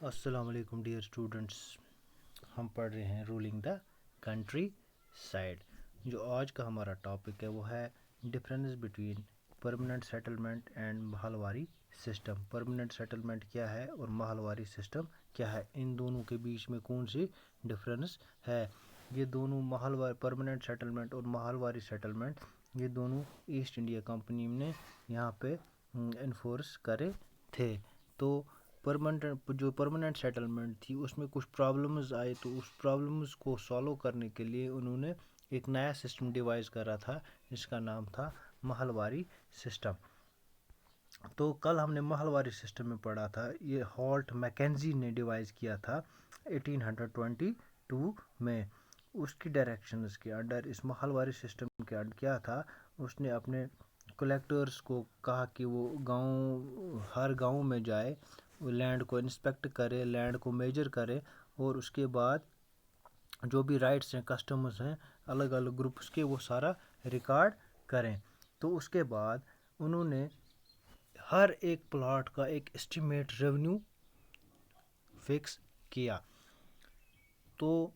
السلام علیکم dear students, ہم پڑھ رہے ہیں رولنگ دا کنٹری سائڈ۔ جو آج کا ہمارا ٹاپک ہے وہ ہے difference between permanent settlement and Mahalwari system. Permanent settlement کیا ہے اور ماہواری سسٹم کیا ہے، ان دونوں کے بیچ میں کون سی ڈفرینس ہے۔ یہ دونوں پرماننٹ سیٹلمنٹ اور ماہواری سیٹلمنٹ یہ دونوں ایسٹ انڈیا کمپنی نے یہاں پہ انفورس کرے تھے۔ تو پرماننٹ سیٹلمنٹ تھی اس میں کچھ پرابلمز آئے، تو اس پرابلمز کو سالو کرنے کے لیے انہوں نے ایک نیا سسٹم ڈیوائز کرا تھا جس کا نام تھا ماہواری سسٹم۔ تو کل ہم نے ماہواری سسٹم میں پڑھا تھا، یہ ہالٹ میکنزی نے ڈیوائز کیا تھا 1822 میں۔ اس کی ڈائریکشنز کے انڈر اس ماہواری سسٹم کے انڈر کیا تھا، اس نے اپنے کلیکٹرز کو کہا کہ وہ ہر گاؤں میں جائے، لینڈ کو انسپیکٹ کرے، لینڈ کو میجر کرے، اور اس کے بعد جو بھی رائٹس ہیں، کسٹمز ہیں الگ الگ گروپس کے، وہ سارا ریکارڈ کریں۔ تو اس کے بعد انہوں نے ہر ایک پلاٹ کا ایک اسٹیمیٹ ریونیو فکس کیا، تو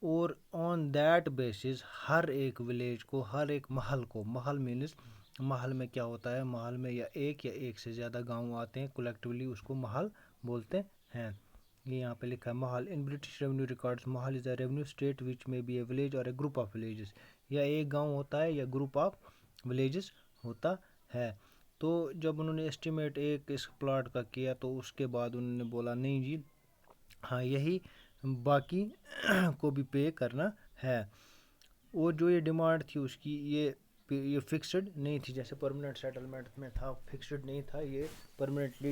اور آن دیٹ بیسس ہر ایک ولیج کو، ہر ایک محل مینز محل میں کیا ہوتا ہے، محل میں یا ایک سے زیادہ گاؤں آتے ہیں، کلیکٹیولی اس کو محل بولتے ہیں۔ یہ یہاں پہ لکھا ہے محل ان British revenue records, Mahal is a revenue state which میں بی اے ولیج اور اے گروپ آف ولیجز، یا ایک گاؤں ہوتا ہے یا گروپ آف ولیجز ہوتا ہے۔ تو جب انہوں نے اسٹیمیٹ ایک اس پلاٹ کا کیا تو اس کے بعد انہوں نے بولا نہیں جی ہاں یہی باقی کو بھی پے کرنا ہے، اور جو یہ ڈیمانڈ تھی اس کی یہ فکسڈ نہیں تھی، جیسے پرماننٹ سیٹلمنٹ میں تھا فکسڈ نہیں تھا، یہ پرماننٹلی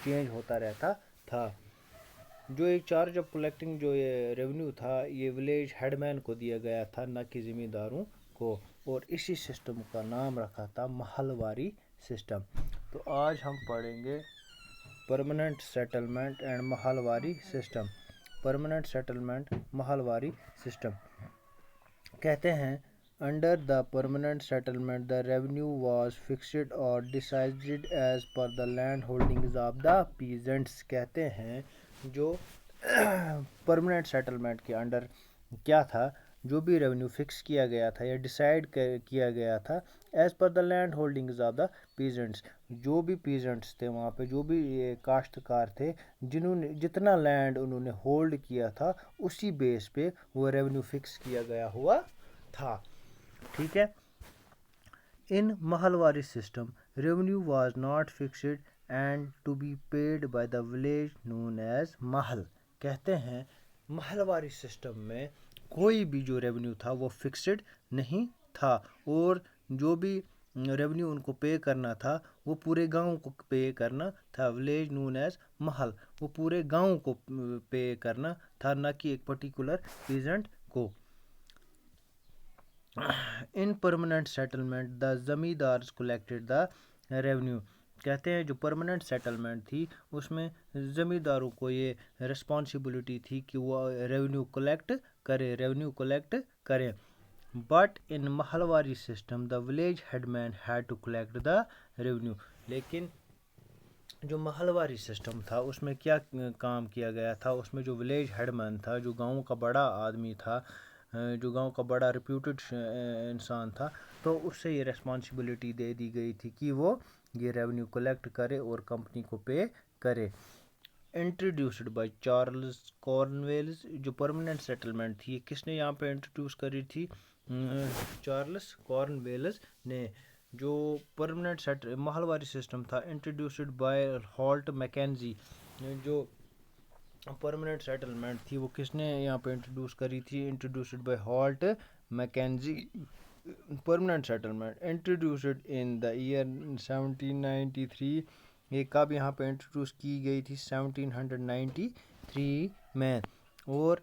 چینج ہوتا رہتا تھا۔ جو ایک چارج آف کلیکٹنگ جو یہ ریونیو تھا یہ ولیج ہیڈ مین کو دیا گیا تھا، نہ کہ زمینداروں کو، اور اسی سسٹم کا نام رکھا تھا ماہواری سسٹم۔ تو آج ہم پڑھیں گے permanent settlement and Mahalwari system. Permanent settlement Mahalwari system کہتے ہیں under the permanent settlement the revenue was fixed اور decided as per the land holdings of the peasants. کہتے ہیں جو پرماننٹ سیٹلمنٹ کے انڈر کیا تھا، جو بھی ریونیو فکس کیا گیا تھا یا ڈیسائیڈ کیا گیا تھا as per the land holdings of the peasants, جو بھی پیزنٹس تھے وہاں پہ، جو بھی کاشتکار تھے، جنہوں نے جتنا لینڈ انہوں نے ہولڈ کیا تھا اسی بیس پہ وہ ریونیو فکس کیا گیا ہوا تھا۔ ٹھیک ہے، in Mahalwari system revenue was not fixed and to be paid by the village known as mahal. کہتے ہیں ماہواری سسٹم میں کوئی بھی جو ریونیو تھا وہ فکسڈ نہیں تھا، اور جو بھی ریونیو ان کو پے کرنا تھا وہ پورے گاؤں کو پے کرنا تھا، ولیج نون ایز محل، وہ پورے گاؤں کو پے کرنا تھا، نہ کہ ایک پرٹیکولر پیزنٹ کو۔ In permanent settlement the zamindars collected the revenue. کہتے ہیں جو پرماننٹ سیٹلمنٹ تھی اس میں زمینداروں کو یہ رسپانسبلٹی تھی کہ وہ ریونیو کلیکٹ کرے، but in Mahalwari system the village headman had to collect the revenue. لیکن جو ماہواری سسٹم تھا اس میں کیا کام کیا گیا تھا، اس میں جو ولیج ہیڈ مین تھا، جو گاؤں کا بڑا آدمی تھا، جو گاؤں کا بڑا ریپیوٹڈ انسان تھا، تو اس سے یہ ریسپانسبلٹی دے دی گئی تھی کہ وہ یہ ریونیو کلیکٹ کرے اور کمپنی کو پے کرے۔ انٹروڈیوسڈ بائی چارلز کارنویلز، جو پرماننٹ سیٹلمنٹ تھی یہ کس نے یہاں پہ انٹروڈیوس کری تھی، چارلز کارنویلز نے۔ جو پرماننٹ ماہواری سسٹم تھا انٹروڈیوسڈ بائی ہالٹ میکنزی، جو پرماننٹ سیٹلمنٹ تھی وہ کس نے یہاں پہ انٹروڈیوس کری تھی، introduced by Holt Mackenzie. Permanent settlement introduced in the year 1793، یہ کب یہاں پہ انٹروڈیوس کی گئی تھی، 1793 میں۔ اور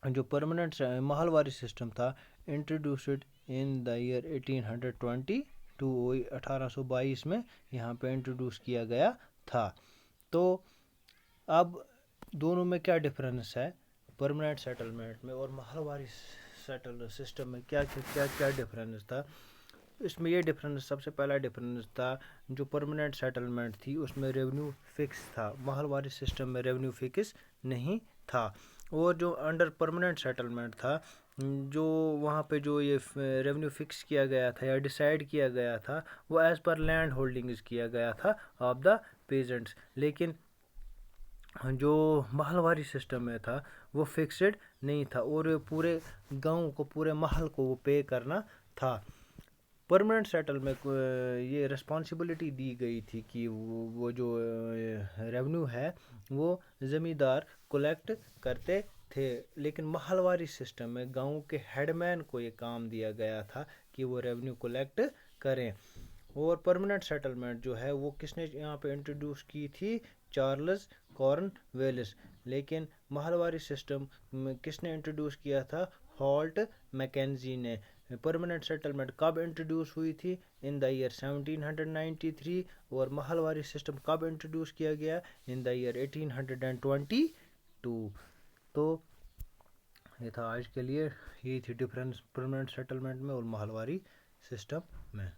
جو پرماننٹ ماہواری سسٹم تھا انٹروڈیوسڈ ان دا ایئر 1822، 1822 میں یہاں پہ انٹروڈیوس کیا گیا تھا۔ تو اب دونوں میں کیا ڈفرینس ہے، پرماننٹ سیٹلمنٹ میں اور ماہواری سسٹم میں کیا ڈفرینس تھا۔ اس میں یہ ڈفرینس، سب سے پہلا ڈفرینس تھا جو پرماننٹ سیٹلمنٹ تھی اس میں ریونیو فکس تھا، محل واری سسٹم میں ریونیو فکس نہیں تھا، اور جو انڈر پرماننٹ سیٹلمنٹ تھا جو وہاں پہ جو یہ ریونیو فکس کیا گیا تھا یا ڈیسائیڈ کیا گیا تھا وہ ایز پر لینڈ ہولڈنگز کیا گیا تھا آف دا پیزنٹس، لیکن جو محل واری سسٹم میں تھا وہ فکسڈ نہیں تھا اور پورے گاؤں کو، پورے محل کو وہ پے کرنا تھا۔ پرماننٹ سیٹل میں یہ رسپانسبلٹی دی گئی تھی کہ وہ جو ریونیو ہے وہ زمیندار کولیکٹ کرتے تھے، لیکن محل واری سسٹم میں گاؤں کے ہیڈ مین کو یہ کام دیا گیا تھا کہ وہ ریونیو کولیکٹ کریں۔ اور پرماننٹ سیٹلمنٹ جو ہے وہ کس نے یہاں پہ انٹروڈیوس کی تھی؟ چارلز کارن ویلس، لیکن محل واری سسٹم کس نے انٹروڈیوس کیا تھا؟ ہالٹ میکنزی نے۔ پرماننٹ سیٹلمنٹ کب انٹروڈیوس ہوئی تھی؟ ان دا ایئر 1793، اور محل واری سسٹم کب انٹروڈیوس کیا گیا؟ ان دا ایئر 1822۔ تو یہ تھا آج کے لیے، یہی تھی ڈفرینس پرماننٹ سیٹلمنٹ میں اور محل واری سسٹم میں۔